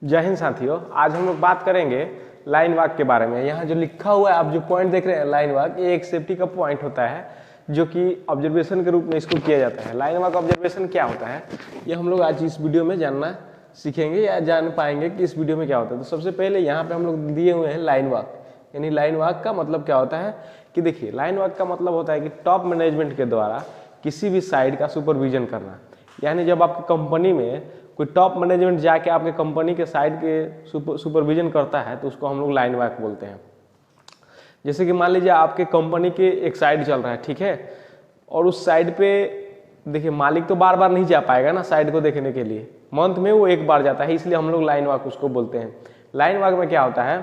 जय हिंद साथियों, आज हम लोग बात करेंगे लाइन वाक के बारे में। यहाँ जो लिखा हुआ है, आप जो पॉइंट देख रहे हैं लाइन वाक, ये एक सेफ्टी का पॉइंट होता है जो कि ऑब्जर्वेशन के रूप में इसको किया जाता है। लाइन वाक ऑब्जर्वेशन क्या होता है, ये हम लोग आज इस वीडियो में जानना सीखेंगे या जान पाएंगे कि इस वीडियो में क्या होता है। तो सबसे पहले यहाँ पे हम लोग दिए हुए हैं लाइन वाक, यानी लाइन वाक का मतलब क्या होता है कि देखिए, लाइन वाक का मतलब होता है कि टॉप मैनेजमेंट के द्वारा किसी भी साइड का सुपरविजन करना। यानी जब आपकी कंपनी में कोई टॉप मैनेजमेंट जाके आपके कंपनी के साइड के सुपरविजन करता है तो उसको हम लोग लाइन वाक बोलते हैं। जैसे कि मान लीजिए आपके कंपनी के एक साइड चल रहा है, ठीक है, और उस साइड पे देखिए मालिक तो बार बार नहीं जा पाएगा ना साइड को देखने के लिए, मंथ में वो एक बार जाता है, इसलिए हम लोग लाइन वाक उसको बोलते हैं। लाइन वाक में क्या होता है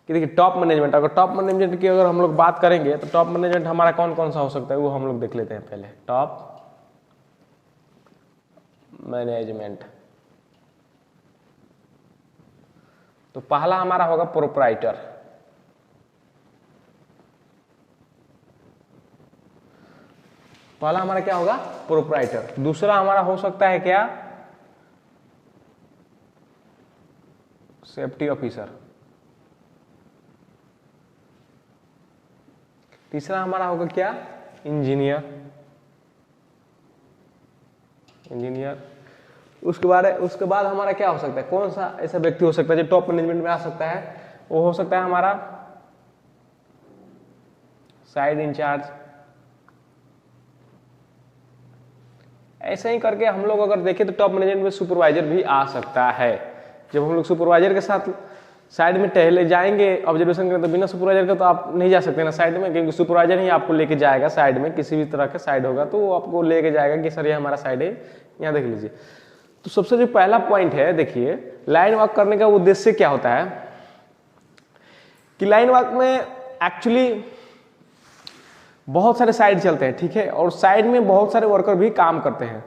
कि देखिए टॉप मैनेजमेंट, अगर टॉप मैनेजमेंट की अगर हम लोग बात करेंगे तो टॉप मैनेजमेंट हमारा कौन कौन सा हो सकता है वो हम लोग देख लेते हैं पहले। टॉप मैनेजमेंट, तो पहला हमारा होगा प्रोप्राइटर, पहला हमारा क्या होगा प्रोप्राइटर। दूसरा हमारा हो सकता है क्या, सेफ्टी ऑफिसर। तीसरा हमारा होगा क्या, इंजीनियर। उसके बाद हमारा क्या हो सकता है, कौन सा ऐसा व्यक्ति हो सकता है जो टॉप मैनेजमेंट में आ सकता है, वो हो सकता है हमारा साइड इंचार्ज। ऐसे ही करके हम लोग अगर देखें तो टॉप मैनेजमेंट में सुपरवाइजर भी आ सकता है। जब हम लोग सुपरवाइजर के साथ साइड में टहले जाएंगे ऑब्जर्वेशन करें तो बिना सुपरवाइजर के तो आप नहीं जा सकते ना साइड में, क्योंकि सुपरवाइजर ही आपको लेके जाएगा साइड में। किसी भी तरह का साइड होगा तो वो आपको लेके जाएगा कि सर ये हमारा साइड है, यहाँ देख लीजिए। तो सबसे जो पहला पॉइंट है, देखिए लाइन वॉक करने का उद्देश्य क्या होता है कि लाइन वॉक में एक्चुअली बहुत सारे साइड चलते हैं, ठीक है, और साइड में बहुत सारे वर्कर भी काम करते हैं,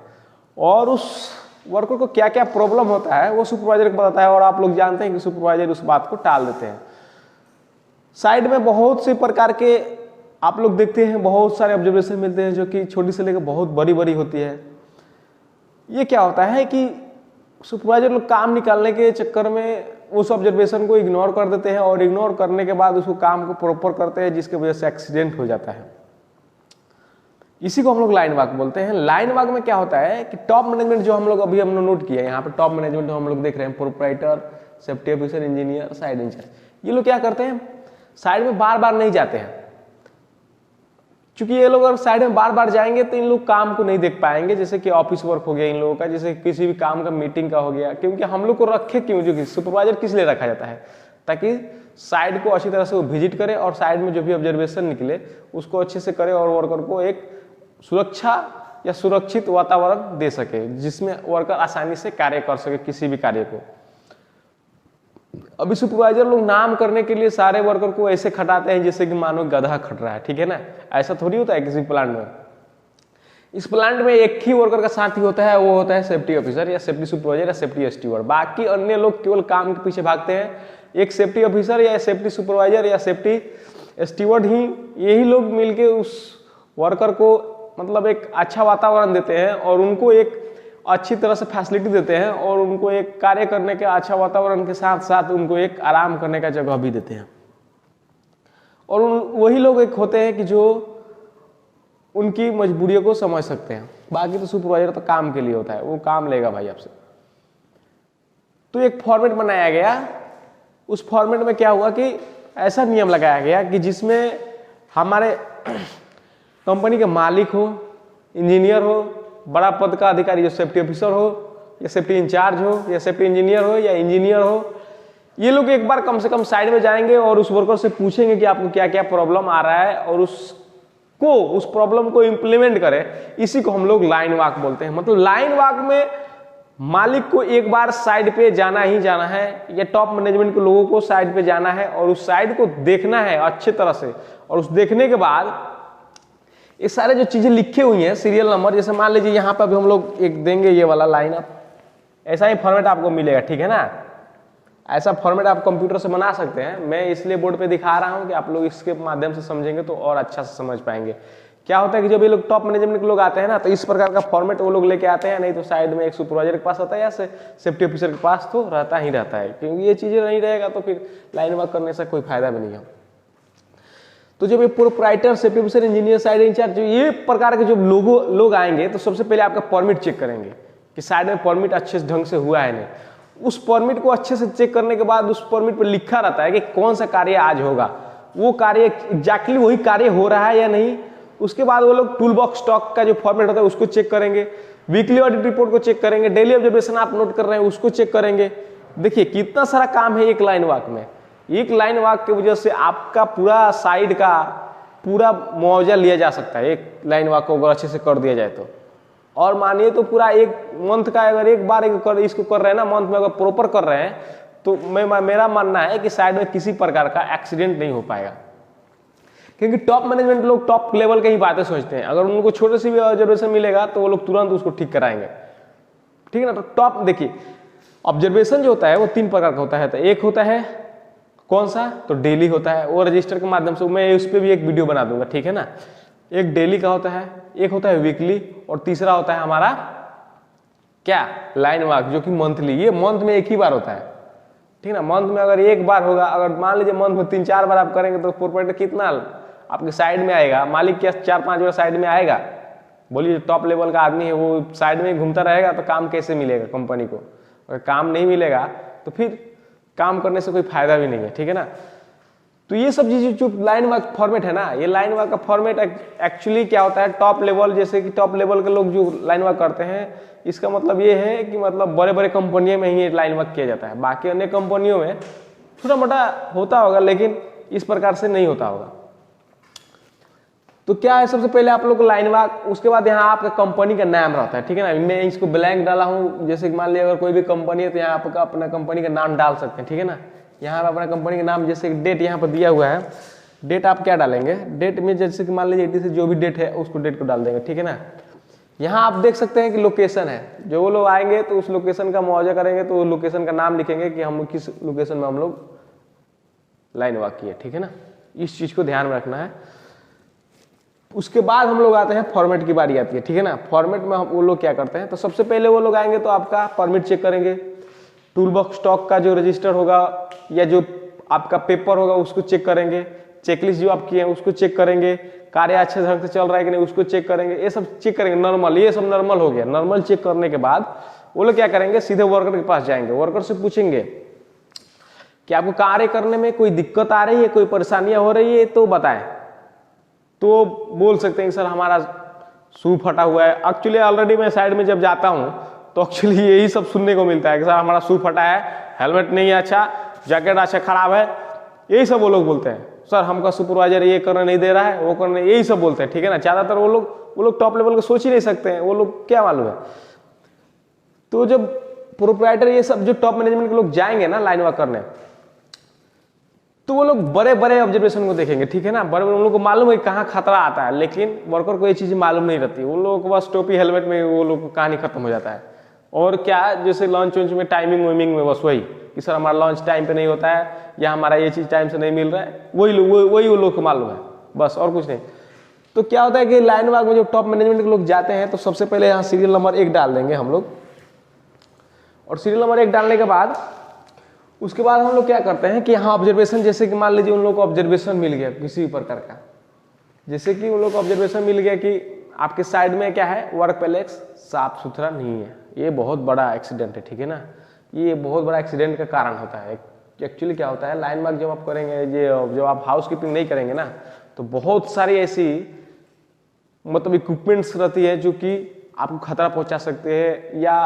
और उस वर्कर को क्या क्या प्रॉब्लम होता है वो सुपरवाइजर को बताता है, और आप लोग जानते हैं कि सुपरवाइजर उस बात को टाल देते हैं। साइड में बहुत से प्रकार के आप लोग देखते हैं, बहुत सारे ऑब्जर्वेशन मिलते हैं जो कि छोटी से लेकर बहुत बड़ी बड़ी होती है। ये क्या होता है कि सुपरवाइजर लोग काम निकालने के चक्कर में उस ऑब्जर्वेशन को इग्नोर कर देते हैं, और इग्नोर करने के बाद उसको काम को प्रॉपर करते हैं, जिसकी वजह से एक्सीडेंट हो जाता है। इसी को हम लोग लाइन वाक बोलते हैं। लाइन वाक में क्या होता है कि टॉप मैनेजमेंट जो हम लोग अभी हमने नोट किया है, यहाँ पे टॉप मैनेजमेंट जो हम लोग देख रहे हैं, proprietor, safety officer, engineer, site in charge, ये लोग क्या करते हैं, साइड में बार बार नहीं जाते हैं। क्योंकि ये लोग अगर साइड में बार बार जाएंगे तो इन लोग काम को नहीं देख पाएंगे, जैसे कि ऑफिस वर्क हो गया इन लोगों का, जैसे किसी भी काम का मीटिंग का हो गया। क्योंकि हम लोग को रखे क्यों, जो कि सुपरवाइजर किस लिए रखा जाता है, ताकि साइड को अच्छी तरह से वो विजिट करे और साइड में जो भी ऑब्जर्वेशन निकले उसको अच्छे से करे, और वर्कर को एक सुरक्षा या सुरक्षित वातावरण दे सके जिसमें वर्कर आसानी से कार्य कर सके किसी भी कार्य को। अभी सुपरवाइजर लोग नाम करने के लिए सारे वर्कर को ऐसे खटाते हैं जैसे कि मानो गधा खट रहा है, ठीक है ना, ऐसा थोड़ी होता है किसी प्लांट में। इस प्लांट में एक ही वर्कर का साथी होता है, वो होता है सेफ्टी ऑफिसर या सेफ्टी सुपरवाइजर या सेफ्टी स्टीवर्ड। बाकी अन्य लोग केवल काम के पीछे भागते हैं। एक सेफ्टी ऑफिसर या सेफ्टी सुपरवाइजर या सेफ्टी स्टीवर्ड ही, यही लोग मिलके उस वर्कर को मतलब एक अच्छा वातावरण देते हैं, और उनको एक अच्छी तरह से फैसिलिटी देते हैं, और उनको एक कार्य करने के अच्छा वातावरण के साथ साथ उनको एक आराम करने का जगह भी देते हैं। और वही लोग एक होते हैं कि जो उनकी मजबूरियों को समझ सकते हैं। बाकी तो सुपरवाइजर तो काम के लिए होता है, वो काम लेगा भाई आपसे। तो एक फॉर्मेट बनाया गया, उस फॉर्मेट में क्या हुआ कि ऐसा नियम लगाया गया कि जिसमें हमारे कंपनी के मालिक हो, इंजीनियर हो, बड़ा पद का अधिकारी जो सेफ्टी ऑफिसर हो या सेफ्टी इंचार्ज हो या सेफ्टी इंजीनियर हो या इंजीनियर हो, ये लोग एक बार कम से कम साइड में जाएंगे और उस वर्कर से पूछेंगे कि आपको क्या क्या प्रॉब्लम आ रहा है, और उस प्रॉब्लम को इम्प्लीमेंट करें। इसी को हम लोग लाइन वाक बोलते हैं। मतलब लाइन वाक में मालिक को एक बार साइड पे जाना ही जाना है, या टॉप मैनेजमेंट के लोगों को साइड पे जाना है और उस साइड को देखना है अच्छे तरह से, और उस देखने के बाद ये सारे जो चीजें लिखी हुई हैं सीरियल नंबर, जैसे मान लीजिए यहाँ पर भी हम लोग एक देंगे ये वाला लाइन अप, ऐसा ही फॉर्मेट आपको मिलेगा, ठीक है ना। ऐसा फॉर्मेट आप कंप्यूटर से बना सकते हैं। मैं इसलिए बोर्ड पे दिखा रहा हूँ कि आप लोग इसके माध्यम से समझेंगे तो और अच्छा से समझ पाएंगे क्या होता है कि जब ये लोग टॉप मैनेजमेंट के लोग आते हैं ना, तो इस प्रकार का फॉर्मेट वो लोग लेके आते हैं, नहीं तो साइड में एक सुपरवाइजर के पास आता है या सेफ्टी ऑफिसर के पास तो रहता ही रहता है, क्योंकि ये चीजें नहीं रहेगा तो फिर लाइन वर्क करने से कोई फायदा भी नहीं है। तो जब ये proprietor, safety officer, engineer, site in charge, ये प्रकार के जो लोग आएंगे तो सबसे पहले आपका परमिट चेक करेंगे कि साइड में परमिट अच्छे ढंग से हुआ है नहीं। उस परमिट को अच्छे से चेक करने के बाद उस परमिट पर लिखा रहता है कि कौन सा कार्य आज होगा, वो कार्य एग्जैक्टली वही कार्य हो रहा है या नहीं। उसके बाद वो लोग टूल बॉक्स स्टॉक का जो फॉर्मेट होता है उसको चेक करेंगे, वीकली ऑडिट रिपोर्ट को चेक करेंगे, डेली ऑब्जर्वेशन आप नोट कर रहे हैं उसको चेक करेंगे। देखिए कितना सारा काम है एक लाइन वॉक में। एक लाइन वॉक की वजह से आपका पूरा साइड का पूरा मुआवजा लिया जा सकता है, एक लाइन वॉक को अगर अच्छे से कर दिया जाए तो। और मानिए तो पूरा एक मंथ का अगर एक बार इसको कर रहे हैं ना, मंथ में अगर प्रॉपर कर रहे हैं, तो मेरा मानना है कि साइड में किसी प्रकार का एक्सीडेंट नहीं हो पाएगा। क्योंकि टॉप मैनेजमेंट लोग टॉप लेवल की ही बातें सोचते हैं, अगर उनको छोटे से भी ऑब्जर्वेशन मिलेगा तो वो लोग तुरंत उसको ठीक कराएंगे, ठीक है ना। तो टॉप देखिए ऑब्जर्वेशन जो होता है वो 3 प्रकार का होता है। तो एक होता है कौन सा, तो डेली होता है, वो रजिस्टर के माध्यम से, मैं उस पर भी एक वीडियो बना दूंगा, ठीक है ना। एक डेली का होता है, एक होता है वीकली, और तीसरा होता है हमारा क्या, लाइन वॉक, जो कि मंथली। ये मंथ में एक ही बार होता है, ठीक है ना। मंथ में अगर एक बार होगा, अगर मान लीजिए मंथ में 3-4 बार आप करेंगे तो प्रोप्राइटर कितना आपके साइड में आएगा, मालिक क्या 4-5 बार साइड में आएगा। बोलिए टॉप लेवल का आदमी है वो साइड में घूमता रहेगा तो काम कैसे मिलेगा कंपनी को। अगर काम नहीं मिलेगा तो फिर काम करने से कोई फायदा भी नहीं है, ठीक है ना। तो ये सब चीजें जो लाइन वर्क फॉर्मेट है ना, ये लाइन वर्क का फॉर्मेट एक्चुअली क्या होता है, टॉप लेवल, जैसे कि टॉप लेवल के लोग जो लाइन वर्क करते हैं, इसका मतलब ये है कि मतलब बड़े बड़े कंपनियों में ही लाइन वर्क किया जाता है। बाकी अन्य कंपनियों में छोटा मोटा होता होगा, लेकिन इस प्रकार से नहीं होता होगा। तो क्या है, सबसे पहले आप लोग को लाइन वर्क, उसके बाद यहाँ आपका कंपनी का नाम रहता है, ठीक है ना। मैं इसको ब्लैंक डाला हूँ, जैसे कि मान लिया अगर कोई भी कंपनी है तो यहाँ आपका अपना कंपनी का नाम डाल सकते हैं, ठीक है ना। यहाँ अपना कंपनी का नाम, जैसे डेट यहाँ पर दिया हुआ है, डेट आप क्या डालेंगे, डेट में जैसे कि मान लीजिए 80 से जो भी डेट है उसको डेट को डाल देंगे, ठीक है ना। यहाँ आप देख सकते हैं कि लोकेशन है, जो वो लोग आएंगे तो उस लोकेशन का मुआवजा करेंगे तो लोकेशन का नाम लिखेंगे कि हम किस लोकेशन में हम लोग लाइन वॉक किए, ठीक है ना। इस चीज को ध्यान में रखना है। उसके बाद हम लोग आते हैं फॉर्मेट की बारी आती है, ठीक है ना। फॉर्मेट में वो लोग क्या करते हैं, तो सबसे पहले वो लोग आएंगे तो आपका परमिट चेक करेंगे, टूल बॉक्स स्टॉक का जो रजिस्टर होगा या जो आपका पेपर होगा उसको चेक करेंगे, चेकलिस्ट जो आप किए हैं उसको चेक करेंगे, कार्य अच्छे ढंग से चल रहा है कि नहीं उसको चेक करेंगे, ये सब चेक करेंगे नॉर्मल। ये सब नॉर्मल हो गया। नॉर्मल चेक करने के बाद वो लोग क्या करेंगे, सीधे वर्कर के पास जाएंगे, वर्कर से पूछेंगे कि आपको कार्य करने में कोई दिक्कत आ रही है, कोई परेशानियां हो रही है तो बताएं। तो बोल सकते हैं सर हमारा शू फटा हुआ है। एक्चुअली ऑलरेडी मैं साइड में जब जाता हूं तो एक्चुअली यही सब सुनने को मिलता है कि सर हमारा शू फटा है, हेलमेट नहीं है अच्छा, जैकेट अच्छा खराब है, यही सब वो लोग बोलते हैं। सर हमका सुपरवाइजर ये करने नहीं दे रहा है, वो करने, यही सब बोलते हैं, ठीक है ना। ज्यादातर वो लोग टॉप लेवल को सोच ही नहीं सकते हैं, वो लोग क्या मालूम है। तो जब प्रोप्राइटर ये सब जो टॉप मैनेजमेंट के लोग जाएंगे ना लाइन वर्क करने, तो वो लोग बड़े बड़े ऑब्जर्वेशन को देखेंगे, ठीक है ना। बड़े बड़े उन लोगों को मालूम है कहाँ खतरा आता है, लेकिन वर्कर को ये चीज मालूम नहीं रहती। उन लोगों को बस टोपी हेलमेट में वो लोग को कहानी खत्म हो जाता है। और क्या, जैसे लॉन्च वॉन्च में टाइमिंग वाइमिंग में बस वही कि सर हमारा लॉन्च टाइम पे नहीं होता है या हमारा ये चीज टाइम से नहीं मिल रहा है, वही वो लोग को मालूम है, बस और कुछ नहीं। तो क्या होता है कि लाइन वर्क में जो टॉप मैनेजमेंट के लोग जाते हैं तो सबसे पहले यहाँ सीरियल नंबर 1 डाल देंगे हम लोग, और सीरियल नंबर 1 डालने के बाद उसके बाद हम लोग क्या करते हैं कि यहाँ ऑब्जर्वेशन, जैसे कि मान लीजिए उन लोग को ऑब्जर्वेशन मिल गया किसी भी प्रकार का, जैसे कि उन लोग को ऑब्जर्वेशन मिल गया कि आपके साइड में क्या है, वर्क प्लेस साफ सुथरा नहीं है, ये बहुत बड़ा एक्सीडेंट है, ठीक है ना। ये बहुत बड़ा एक्सीडेंट का कारण होता है। एक्चुअली क्या होता है, लाइन वर्क जब आप करेंगे, ये जब आप हाउस कीपिंग नहीं करेंगे ना, तो बहुत सारी ऐसी मतलब इक्विपमेंट्स रहती है जो कि आपको खतरा पहुंचा सकते हैं, या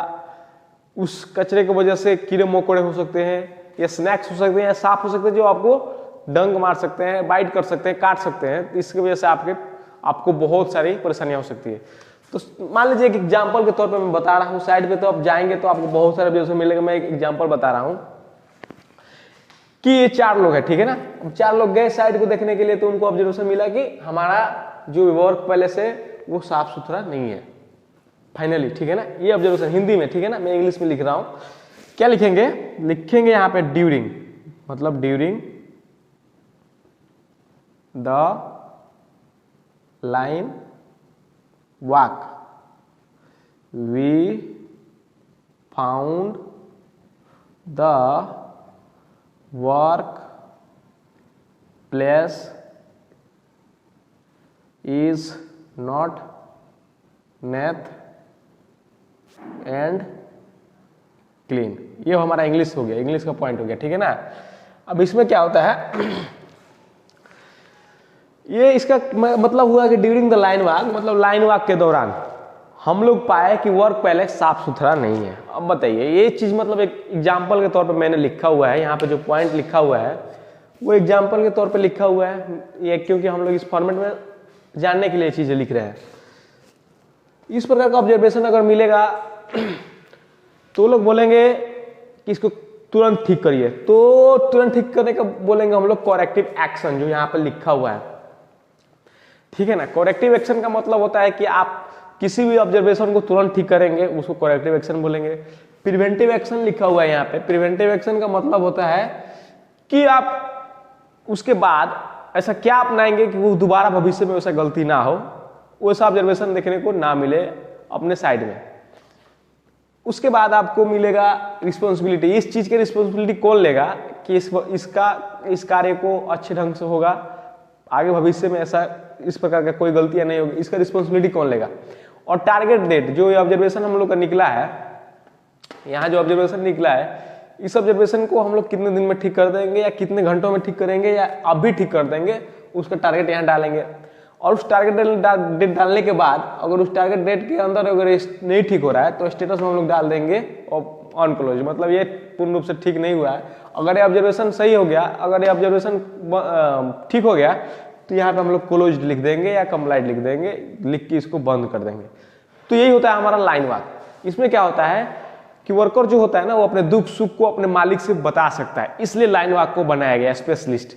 उस कचरे की वजह से कीड़े मकोड़े हो सकते हैं, या स्नैक्स हो सकते हैं, या सांप हो सकते हैं जो आपको डंक मार सकते हैं, बाइट कर सकते हैं, काट सकते हैं। तो इसकी वजह से आपको बहुत सारी परेशानियां हो सकती है। तो मान लीजिए एक एग्जांपल के तौर पे मैं बता रहा हूँ, साइड पे तो आप जाएंगे तो आपको बहुत सारे ऑब्जर्वेशन मिलेगा। मैं एक एग्जांपल बता रहा हूँ कि ये 4 लोग हैं, ठीक है ना। 4 लोग गए साइड को देखने के लिए, तो उनको ऑब्जर्वेशन मिला कि हमारा जो वर्क प्लेस है वो साफ सुथरा नहीं है फाइनली, ठीक है ना। ये ऑब्जर्वेशन हिंदी में, ठीक है ना, मैं इंग्लिश में लिख रहा हूँ। क्या लिखेंगे, लिखेंगे यहाँ पे ड्यूरिंग, मतलब during the line walk. We found the work place is not neat and clean. ये हमारा इंग्लिश हो गया, इंग्लिश का पॉइंट हो गया, ठीक है ना। अब इसमें क्या होता है, ये इसका मतलब हुआ कि ड्यूरिंग द लाइन वॉक, मतलब लाइन वॉक के दौरान हम लोग पाए कि वर्क पैलेस साफ सुथरा नहीं है। अब बताइए ये चीज, मतलब एक एग्जाम्पल के तौर पे मैंने लिखा हुआ है, यहाँ पे जो पॉइंट लिखा हुआ है वो एग्जाम्पल के तौर पे लिखा हुआ है ये, क्योंकि हम लोग इस फॉर्मेट में जानने के लिए चीजें लिख रहे हैं। इस प्रकार का ऑब्जर्वेशन अगर मिलेगा तो लोग बोलेंगे कि इसको तुरंत ठीक करिए, तो तुरंत ठीक करने का बोलेंगे हम लोग करेक्टिव एक्शन, जो यहाँ पर लिखा हुआ है, ठीक है ना। करेक्टिव एक्शन का मतलब होता है कि आप किसी भी ऑब्जर्वेशन को तुरंत ठीक करेंगे, उसको करेक्टिव एक्शन बोलेंगे। प्रिवेंटिव एक्शन लिखा हुआ है यहाँ पे। प्रिवेंटिव एक्शन का मतलब होता है कि आप उसके बाद ऐसा क्या अपनाएंगे कि वो दोबारा भविष्य में वैसा गलती ना हो, वैसा ऑब्जर्वेशन देखने को ना मिले अपने साइड में। उसके बाद आपको मिलेगा रिस्पॉन्सिबिलिटी। इस चीज की रिस्पॉन्सिबिलिटी कौन लेगा कि इस कार्य को अच्छे ढंग से होगा, आगे भविष्य में ऐसा इस प्रकार का कोई गलतियां नहीं होगी, इसका रिस्पॉन्सिबिलिटी कौन लेगा। और टारगेट डेट, जो ये ऑब्जर्वेशन हम लोग का निकला है, यहाँ जो ऑब्जर्वेशन निकला है, इस ऑब्जर्वेशन को हम लोग कितने दिन में ठीक कर देंगे या कितने घंटों में ठीक करेंगे या अभी ठीक कर देंगे, उसका टारगेट यहाँ डालेंगे। और उस टारगेट डेट डालने के बाद अगर उस टारगेट डेट के अंदर अगर नहीं ठीक हो रहा है तो स्टेटस में हम लोग डाल देंगे ऑन क्लोज, मतलब ये पूर्ण रूप से ठीक नहीं हुआ है। अगर ये ऑब्जर्वेशन सही हो गया, अगर ये ऑब्जर्वेशन ठीक हो गया तो यहाँ पे हम लोग क्लोज लिख देंगे या कंप्लाइड लिख देंगे, लिख के इसको बंद कर देंगे। तो यही होता है हमारा लाइन वॉक। इसमें क्या होता है कि वर्कर जो होता है ना, वो अपने दुख सुख को अपने मालिक से बता सकता है, इसलिए लाइन वॉक को बनाया गया स्पेशलिस्ट।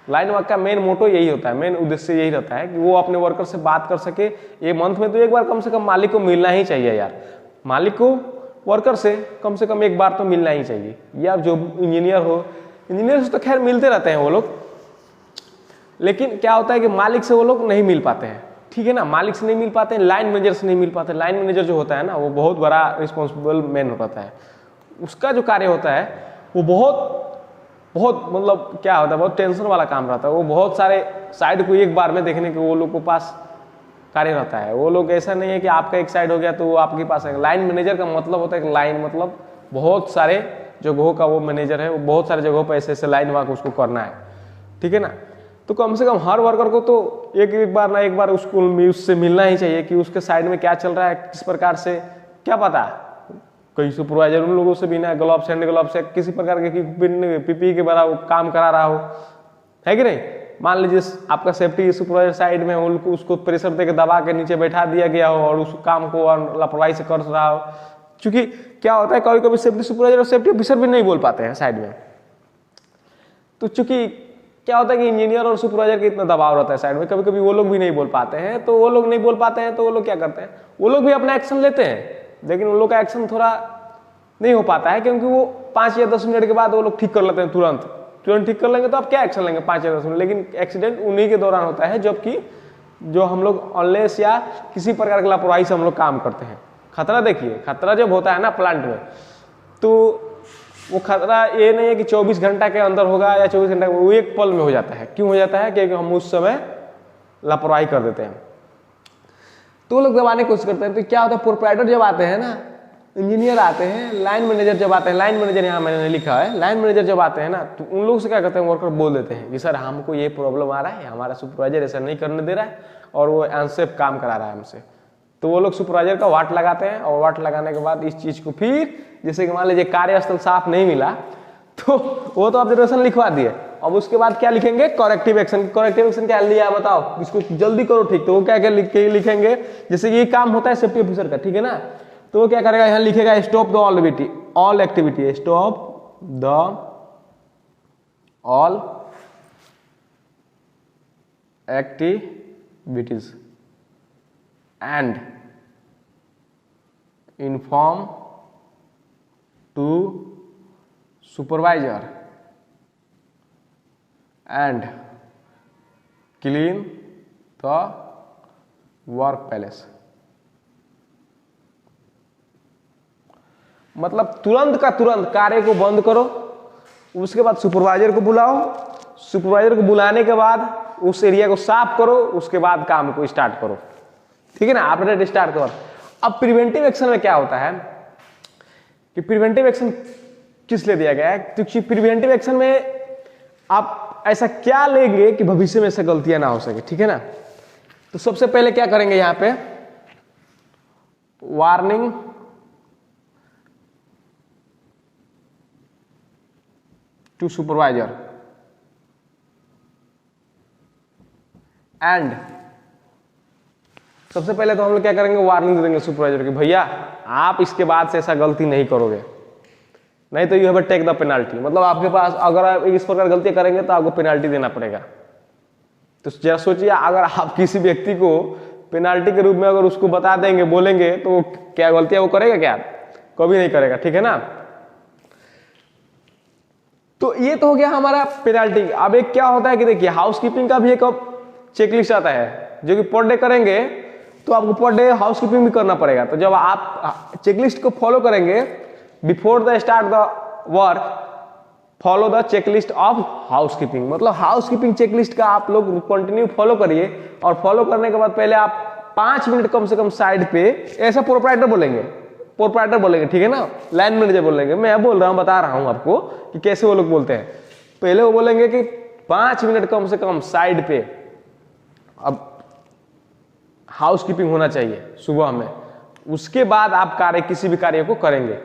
लाइन वॉक का मेन मोटो यही होता है, मेन उद्देश्य यही रहता है कि वो अपने वर्कर से बात कर सके। ये मंथ में तो एक बार कम से कम मालिक को मिलना ही चाहिए यार, मालिक को वर्कर से कम एक बार तो मिलना ही चाहिए। या जो इंजीनियर हो, इंजीनियर से तो खैर मिलते रहते हैं वो लोग, लेकिन क्या होता है कि मालिक से वो लोग नहीं मिल पाते हैं, ठीक है ना। मालिक से नहीं मिल पाते हैं, लाइन मैनेजर से नहीं मिल पाते। लाइन मैनेजर जो होता है ना, वो बहुत बड़ा रिस्पॉन्सिबल मैन होता है। उसका जो कार्य होता है वो बहुत मतलब क्या होता है, बहुत टेंशन वाला काम रहता है। वो बहुत सारे साइड को एक बार में देखने के वो लोग को पास कार्य रहता है। वो लोग ऐसा नहीं है कि आपका एक साइड हो गया तो वो आपके पास है। लाइन मैनेजर का मतलब होता है कि लाइन मतलब बहुत सारे जगहों का वो मैनेजर है, वो बहुत सारे जगहों पर ऐसे ऐसे लाइन वॉक उसको करना है, ठीक है ना। तो कम से कम हर वर्कर को तो एक बार ना एक बार उससे मिलना ही चाहिए कि उसके साइड में क्या चल रहा है, किस प्रकार से, क्या पता कोई सुपरवाइजर उन लोगों से बिना ग्लव्स, हैंड ग्लव्स से किसी प्रकार के पीपी के बड़ा काम करा रहा हो, है कि नहीं। मान लीजिए आपका सेफ्टी सुपरवाइजर साइड में उसको प्रेशर देकर दबा के नीचे बैठा दिया गया हो और उस काम को लापरवाही से कर रहा हो। क्योंकि क्या होता है, कभी कभी सेफ्टी सुपरवाइजर और सेफ्टी ऑफिसर भी नहीं बोल पाते हैं साइड में। तो चूंकि क्या होता है कि इंजीनियर और सुपरवाइजर का इतना दबाव रहता है साइड में, कभी कभी वो लोग भी नहीं बोल पाते हैं। तो वो लोग नहीं बोल पाते हैं तो वो लोग क्या करते हैं, वो लोग भी अपना एक्शन लेते हैं, लेकिन उन लोग का एक्शन थोड़ा नहीं हो पाता है, क्योंकि वो 5 या 10 मिनट के बाद वो लोग ठीक कर लेते हैं। तुरंत ठीक कर लेंगे तो आप क्या एक्शन लेंगे 5 या 10 मिनट। लेकिन एक्सीडेंट उन्हीं के दौरान होता है जबकि जो हम लोग ऑनलेस या किसी प्रकार की लापरवाही से हम लोग काम करते हैं। खतरा देखिए, खतरा जब होता है ना प्लांट में, तो वो खतरा ये नहीं है कि 24 घंटा के अंदर होगा या 24 घंटा, वो एक पल में हो जाता है। क्यों हो जाता है, क्योंकि हम उस समय लापरवाही कर देते हैं। तो वो लोग दबाने की कोशिश करते हैं। तो क्या होता है, प्रोप्राइटर जब आते हैं ना, इंजीनियर आते हैं, लाइन मैनेजर जब आते हैं, लाइन मैनेजर यहाँ मैंने लिखा है, लाइन मैनेजर जब आते हैं ना, तो उन लोग से क्या करते हैं, वर्कर बोल देते हैं कि सर हमको ये प्रॉब्लम आ रहा है, हमारा सुपरवाइजर ऐसा नहीं करने दे रहा है और वो अनसेफ काम करा रहा है हमसे। तो वो लोग सुपरवाइजर का वाट लगाते हैं और वाट लगाने के बाद इस चीज को फिर, जैसे कि मान लीजिए कार्यस्थल साफ नहीं मिला तो वो तो ऑब्जर्वेशन लिखवा दिए, अब उसके बाद क्या लिखेंगे, करेक्टिव एक्शन। करेक्टिव एक्शन क्या लिया बताओ, इसको जल्दी करो ठीक। तो वो क्या क्या लिखेंगे, जैसे ये काम होता है सेफ्टी ऑफिसर का, ठीक है ना। तो वो क्या करेगा, यहाँ लिखेगा stop the all activity, stop the all activities and inform to supervisor and clean the work palace, मतलब तुरंत का तुरंत कार्य को बंद करो, उसके बाद सुपरवाइजर को बुलाओ, सुपरवाइजर को बुलाने के बाद उस एरिया को साफ करो, उसके बाद काम को स्टार्ट करो, ठीक है ना। आपने स्टार्ट करो। अब प्रिवेंटिव एक्शन में क्या होता है कि प्रिवेंटिव एक्शन किस लिए दिया गया है, क्योंकि प्रिवेंटिव एक्शन में आप ऐसा क्या लेंगे कि भविष्य में ऐसा गलतियां ना हो सके, ठीक है ना। तो सबसे पहले क्या करेंगे यहां पे, वार्निंग टू सुपरवाइजर एंड, सबसे पहले तो हम लोग क्या करेंगे, वार्निंग दे देंगे सुपरवाइजर की, भैया आप इसके बाद से ऐसा गलती नहीं करोगे, नहीं तो you have take the penalty, मतलब आपके पास अगर आप इस प्रकार गलती करेंगे तो आपको पेनाल्टी देना पड़ेगा। तो जरा सोचिए, अगर आप किसी व्यक्ति को पेनाल्टी के रूप में अगर उसको बता देंगे, बोलेंगे, तो क्या गलतियां वो करेगा, क्या कभी नहीं करेगा, ठीक है ना। तो ये तो हो गया हमारा पेनाल्टी। अब एक क्या होता है कि देखिए हाउसकीपिंग का भी एक चेकलिस्ट आता है जो कि पर डे करेंगे, तो आपको पर डे हाउसकीपिंग भी करना पड़ेगा। तो जब आप चेकलिस्ट को फॉलो करेंगे, before the start the work follow the checklist of housekeeping, मतलब हाउसकीपिंग चेकलिस्ट का आप लोग कंटिन्यू फॉलो करिए। और फॉलो करने के बाद पहले आप 5 मिनट कम से कम साइड पे, ऐसा प्रोप्राइटर बोलेंगे, प्रोप्राइटर बोलेंगे, ठीक है ना, लाइन मैनेजर बोलेंगे, मैं बोल रहा हूं, बता रहा हूं आपको कि कैसे वो लोग बोलते हैं। पहले वो बोलेंगे कि 5 मिनट कम से कम साइड पे अब हाउसकीपिंग होना चाहिए सुबह में, उसके बाद आप कार्य, किसी भी कार्य को करेंगे,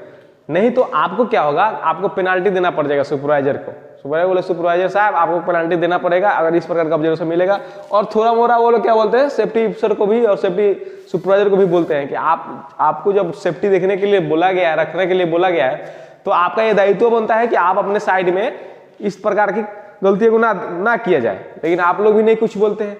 नहीं तो आपको क्या होगा, आपको पेनाल्टी देना पड़ जाएगा सुपरवाइजर को। सुपरवाइजर बोले, सुपरवाइजर साहब आपको पेनाल्टी देना पड़ेगा अगर इस प्रकार का ऑब्जर्वेशन मिलेगा। और थोड़ा मोड़ा वो लोग क्या बोलते हैं, सेफ्टी अफसर को भी और सेफ्टी सुपरवाइजर को भी बोलते हैं कि आपको जब सेफ्टी देखने के लिए बोला गया है, रखने के लिए बोला गया है, तो आपका ये दायित्व बनता है कि आप अपने साइड में इस प्रकार की गलतियों को ना किया जाए। लेकिन आप लोग भी नहीं कुछ बोलते हैं,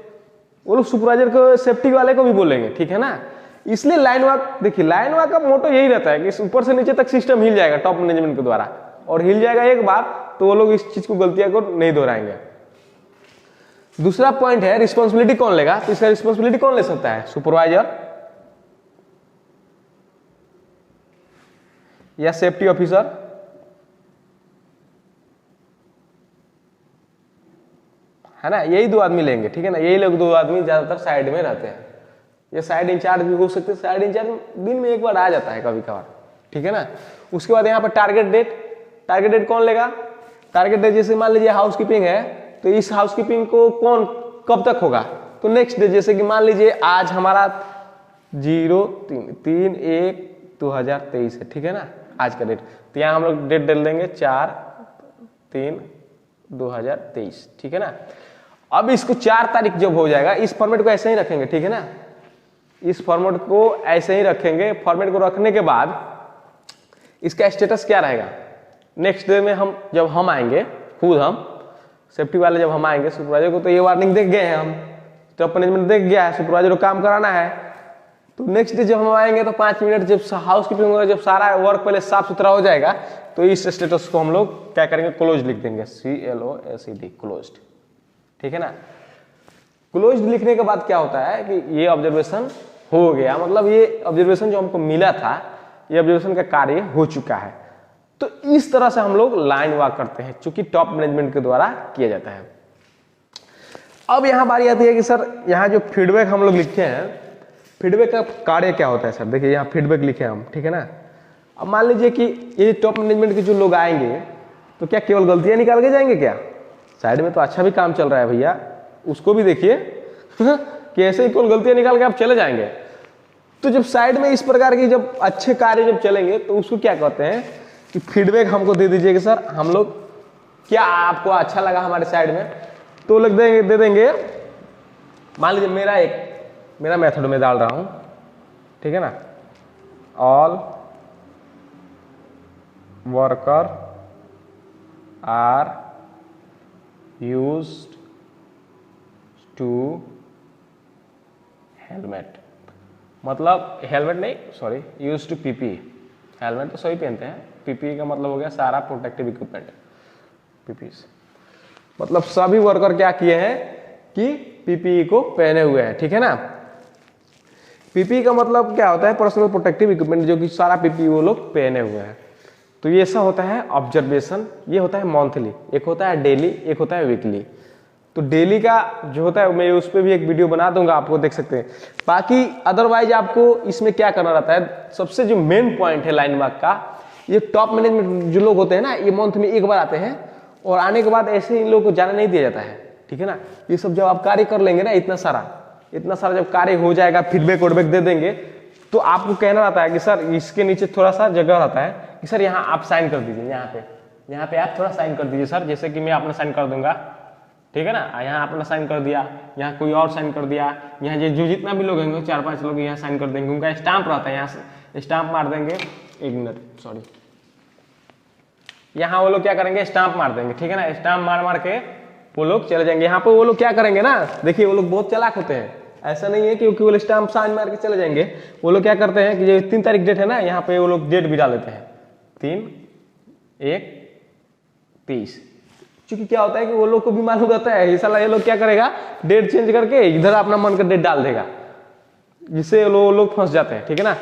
वो लोग सुपरवाइजर को, सेफ्टी वाले को भी बोलेंगे, ठीक है ना। इसलिए लाइन वॉक, देखिए लाइन वॉक का मोटो यही रहता है कि ऊपर से नीचे तक सिस्टम हिल जाएगा टॉप मैनेजमेंट के द्वारा, और हिल जाएगा एक बार तो वो लोग इस चीज को, गलतियां को नहीं दोहराएंगे। दूसरा पॉइंट है रिस्पॉन्सिबिलिटी कौन लेगा, तो इसका रिस्पॉन्सिबिलिटी कौन ले सकता है, सुपरवाइजर या सेफ्टी ऑफिसर, है ना, यही 2 आदमी लेंगे, ठीक है ना। यही लोग 2 आदमी ज्यादातर साइड में रहते हैं। ये साइड इंचार्ज भी हो सकते हैं, साइड इंचार्ज दिन में एक बार आ जाता है कभी कभार, ठीक है ना। उसके बाद यहाँ पर टारगेट डेट, टारगेट डेट कौन लेगा, टारगेट डेट जैसे मान लीजिए हाउसकीपिंग है, तो इस हाउसकीपिंग को कौन कब तक होगा, तो नेक्स्ट डे, जैसे कि मान लीजिए आज हमारा 03/1/2023 है, ठीक है ना, आज का डेट, तो यहाँ हम लोग डेट डाल देंगे 4/3/2023, ठीक है ना। अब इसको 4 तारीख जब हो जाएगा, इस फॉर्मेट को ऐसे ही रखेंगे, ठीक है ना, इस फॉर्मेट को ऐसे ही रखेंगे। फॉर्मेट को रखने के बाद इसका स्टेटस क्या रहेगा, नेक्स्ट डे में हम जब हम आएंगे, खुद हम सेफ्टी वाले जब हम आएंगे सुपरवाइजर को, तो ये वार्निंग देख गए हैं हम, टॉप मैनेजमेंट देख गया है, सुपरवाइजर को काम कराना है, तो नेक्स्ट डे जब हम आएंगे तो 5 मिनट जब हाउसकीपिंग होगा, जब सारा वर्क पहले साफ सुथरा हो जाएगा, तो इस स्टेटस को हम लोग क्या करेंगे, क्लोज लिख देंगे, CLOSED, क्लोज्ड, ठीक है ना। क्लोज्ड लिखने के बाद क्या होता है कि ये ऑब्जर्वेशन हो गया, मतलब ये ऑब्जर्वेशन जो हमको मिला था, ये ऑब्जर्वेशन का कार्य हो चुका है। तो इस तरह से हम लोग लाइन वॉक करते हैं, चूंकि टॉप मैनेजमेंट के द्वारा किया जाता है। अब यहां बारी आती है कि सर यहां जो फीडबैक हम लोग लिखते हैं, फीडबैक का कार्य क्या होता है सर, देखिए यहाँ फीडबैक लिखे हम, ठीक है ना। अब मान लीजिए कि ये टॉप मैनेजमेंट के जो लोग आएंगे, तो क्या केवल गलतियां निकाल के जाएंगे क्या, साइड में तो अच्छा भी काम चल रहा है भैया, उसको भी देखिए कि ऐसे ही केवल गलतियां निकाल के आप चले जाएंगे। तो जब साइड में इस प्रकार की जब अच्छे कार्य जब चलेंगे, तो उसको क्या कहते हैं कि फीडबैक हमको दे दीजिए कि सर हम लोग क्या आपको अच्छा लगा हमारे साइड में, तो लोग दे देंगे। मान लीजिए मेरा मेथड में डाल रहा हूं, ठीक है ना, all worker are used to helmet, मतलब हेलमेट नहीं, sorry, use to PP, helmet तो सभी पहनते हैं, पीपी का मतलब हो गया सारा प्रोटेक्टिव इक्विपमेंट, पीपी मतलब सभी वर्कर क्या किए हैं कि पीपीई को पहने हुए हैं, ठीक है ना। पीपी का मतलब क्या होता है, पर्सनल प्रोटेक्टिव इक्विपमेंट, जो कि सारा पीपी वो लोग पहने हुए हैं। तो ये ऐसा होता है ऑब्जर्वेशन, ये होता है मंथली, एक होता है डेली, एक होता है वीकली। तो डेली का जो होता है मैं उस पर भी एक वीडियो बना दूंगा, आपको देख सकते हैं। बाकी अदरवाइज आपको इसमें क्या करना रहता है, सबसे जो मेन पॉइंट है लाइन वाक का, ये टॉप मैनेजमेंट जो लोग होते हैं ना, ये मंथ में एक बार आते हैं और आने के बाद ऐसे इन लोगों को जाने नहीं दिया जाता है, ठीक है ना। ये सब जब आप कार्य कर लेंगे ना, इतना सारा जब कार्य हो जाएगा, फीडबैक वोडबैक दे देंगे, तो आपको कहना रहता है कि सर इसके नीचे थोड़ा सा जगह रहता है कि सर यहाँ आप साइन कर दीजिए, यहाँ पे आप थोड़ा साइन कर दीजिए सर, जैसे कि मैं अपना साइन कर दूंगा, ठीक है ना। यहाँ अपना साइन कर दिया, यहाँ कोई और साइन कर दिया, यहाँ जो जितना भी लोग होंगे 4-5 लोग यहाँ साइन कर देंगे, उनका स्टाम्प रहता है, यहाँ से स्टाम्प मार देंगे, 1 मिनट सॉरी, यहाँ वो लोग क्या करेंगे, स्टाम्प मार देंगे, ठीक है ना। स्टाम्प मार के वो लोग चले जाएंगे। यहाँ पे वो लोग क्या करेंगे ना, देखिए वो लोग बहुत चालाक होते हैं, ऐसा नहीं है क्योंकि वो लोग स्टाम्प साइन मार के चले जाएंगे। वो लोग क्या करते हैं कि जो 3 तारीख डेट है ना, यहाँ पे वो लोग डेट भी डाल देते हैं 3/1/30, क्योंकि क्या होता है कि वो लोग को भी मालूम रहता है साला ये लोग क्या करेगा, डेट चेंज करके इधर अपना मन का डेट डाल देगा, जिससे लोग फंस जाते हैं, ठीक है ना।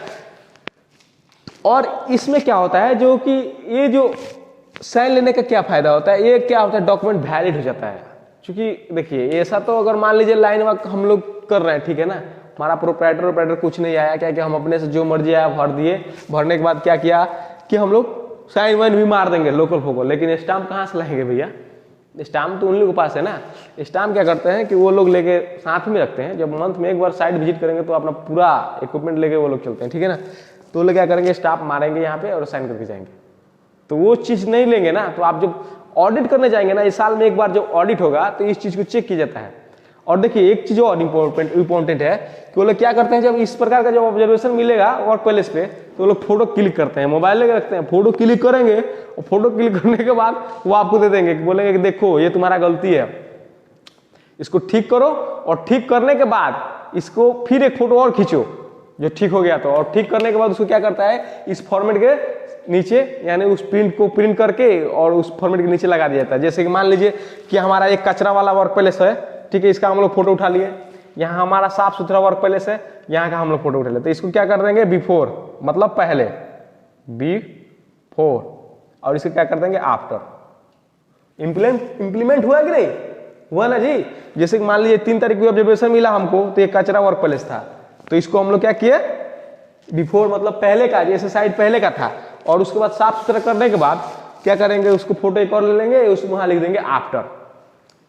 और इसमें क्या होता है, जो कि ये जो साइन लेने का क्या फायदा होता है, ये क्या होता है, डॉक्यूमेंट वैलिड हो जाता है। क्योंकि देखिए ऐसा तो अगर मान लीजिए लाइन वर्क हम लोग कर रहे हैं, ठीक है ना, हमारा प्रोप्राइटर कुछ नहीं आया, क्या कि हम अपने से जो मर्जी आया भर दिए, भरने के बाद क्या किया कि हम लोग साइन वाइन भी मार देंगे लोकल फोकल, लेकिन स्टाम्प कहाँ से लाएंगे भैया, स्टाम्प तो उन लोगों के पास है ना। स्टाम्प क्या करते हैं कि वो लोग लेके साथ में रखते हैं, जब मंथ में एक बार साइट विजिट करेंगे तो अपना पूरा इक्विपमेंट लेके वो लोग चलते हैं, ठीक है ना। तो वो लोग क्या करेंगे, स्टाम्प मारेंगे यहाँ पे और साइन करके जाएंगे। तो वो चीज़ नहीं लेंगे ना, तो आप जब ऑडिट करने जाएंगे ना, इस साल में एक बार जब ऑडिट होगा तो इस चीज़ को चेक किया जाता है। और देखिए एक चीज़ और इम्पोर्टेंट है कि वो लोग क्या करते हैं, जब इस प्रकार का जब ऑब्जर्वेशन मिलेगा वर्क प्लेस पे, तो वो लोग फोटो क्लिक करते हैं, मोबाइल लेके रखते हैं, फोटो क्लिक करेंगे और फोटो क्लिक करने के बाद वो आपको दे देंगे, बोलेंगे कि देखो ये तुम्हारा गलती है, इसको ठीक करो, और ठीक करने के बाद इसको फिर एक फोटो और खींचो जो ठीक हो गया। तो और ठीक करने के बाद उसको क्या करता है, इस फॉर्मेट के नीचे यानी उस प्रिंट को प्रिंट करके और उस फॉर्मेट के नीचे लगा दिया जाता है। जैसे कि मान लीजिए कि हमारा एक कचरा वाला वर्क प्लेस है, ठीक है, इसका हम लोग फोटो उठा लिए, यहाँ हमारा साफ सुथरा वर्क प्लेस है, यहाँ का हम लोग फोटो उठा लेते हैं। इसको क्या कर देंगे, बिफोर मतलब पहले, बिफोर, और इसको क्या कर देंगे आफ्टर। इंप्लीमेंट हुआ कि नहीं हुआ ना जी। जैसे कि मान लीजिए 3 तारीख को ऑब्जर्वेशन मिला हमको, तो ये कचरा वर्क प्लेस था, तो इसको हम लोग क्या किए, बिफोर मतलब पहले का, जैसे साइड पहले का था, और उसके बाद साफ सुथरा करने के बाद क्या करेंगे, उसको फोटो एक और ले लेंगे, उसको वहां लिख देंगे आफ्टर।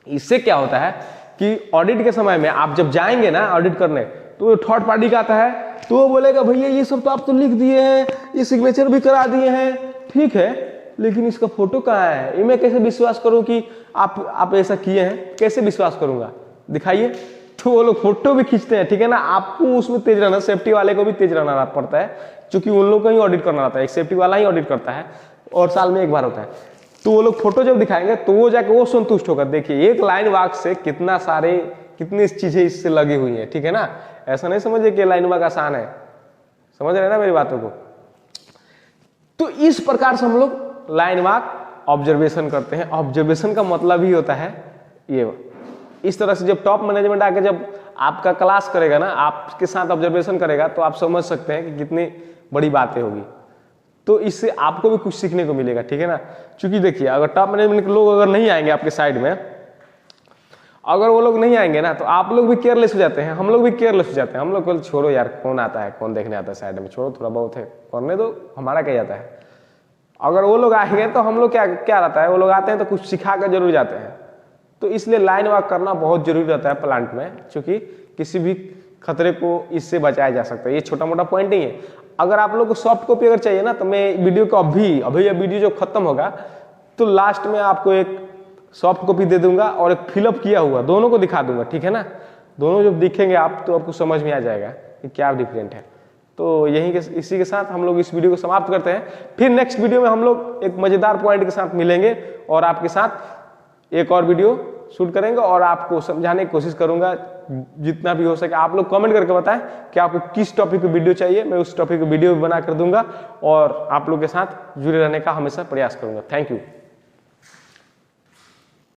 इससे क्या होता है कि ऑडिट के समय में आप जब जाएंगे ना ऑडिट करने, तो थर्ड पार्टी का आता है, तो वो बोलेगा भैया ये सब तो आप तो लिख दिए हैं, ये सिग्नेचर भी करा दिए हैं, ठीक है, लेकिन इसका फोटो कहाँ है, ये मैं कैसे विश्वास करूं कि आप ऐसा किए हैं, कैसे विश्वास करूंगा, दिखाइए। तो वो लोग फोटो भी खींचते हैं, ठीक है ना। आपको उसमें तेज रहना, सेफ्टी वाले को भी तेज रहना पड़ता है, क्योंकि उन लोग का ही ऑडिट करना रहता है, एक सेफ्टी वाला ही ऑडिट करता है और साल में एक बार होता है। तो वो लोग फोटो जब दिखाएंगे तो वो जाके वो संतुष्ट होगा, देखिए एक लाइन वाक से कितनी चीजें इससे लगी हुई है, ठीक है ना। ऐसा नहीं समझिए कि लाइन वाक आसान है, समझ रहे हैं ना मेरी बातों को। तो इस प्रकार से हम लोग लाइन वाक ऑब्जर्वेशन करते हैं। ऑब्जर्वेशन का मतलब ही होता है ये, इस तरह से जब टॉप मैनेजमेंट आके जब आपका क्लास करेगा ना, आपके साथ ऑब्जर्वेशन करेगा, तो आप समझ सकते हैं कि कितनी बड़ी बातें होगी। तो इससे आपको भी कुछ सीखने को मिलेगा, ठीक है ना। क्योंकि देखिए अगर टॉप मैनेजमेंट के लोग अगर नहीं आएंगे आपके साइड में, अगर वो लोग नहीं आएंगे ना, तो आप लोग भी केयरलेस हो जाते हैं, हम लोग भी केयरलेस हो जाते हैं। हम लोग कल छोड़ो यार, कौन आता है, कौन देखने आता है साइड में, छोड़ो थोड़ा बहुत है करने दो, हमारा क्या जाता है। अगर वो लोग आएंगे तो हम लोग क्या रहता है, वो लोग आते हैं तो कुछ सिखा कर जरूर जाते हैं। तो इसलिए लाइन वाक करना बहुत जरूरी रहता है प्लांट में, क्योंकि किसी भी खतरे को इससे बचाया जा सकता है। ये छोटा मोटा पॉइंट नहीं है। अगर आप लोग को सॉफ्ट कॉपी अगर चाहिए ना, तो मैं वीडियो को अभी ये वीडियो जब खत्म होगा तो लास्ट में आपको एक सॉफ्ट कॉपी दे दूंगा और एक फिलअप किया हुआ, दोनों को दिखा दूंगा, ठीक है ना। दोनों जब दिखेंगे आप तो आपको समझ में आ जाएगा कि क्या डिफरेंट है। तो इसी के साथ हम लोग इस वीडियो को समाप्त करते हैं। फिर नेक्स्ट वीडियो में हम लोग एक मजेदार पॉइंट के साथ मिलेंगे और आपके साथ एक और वीडियो शूट करेंगे और आपको समझाने की कोशिश करूंगा जितना भी हो सके। आप लोग कमेंट करके बताएं कि आपको किस टॉपिक पे वीडियो चाहिए, मैं उस टॉपिक पे वीडियो भी बना कर दूंगा और आप लोग के साथ जुड़े रहने का हमेशा प्रयास करूंगा। Thank you.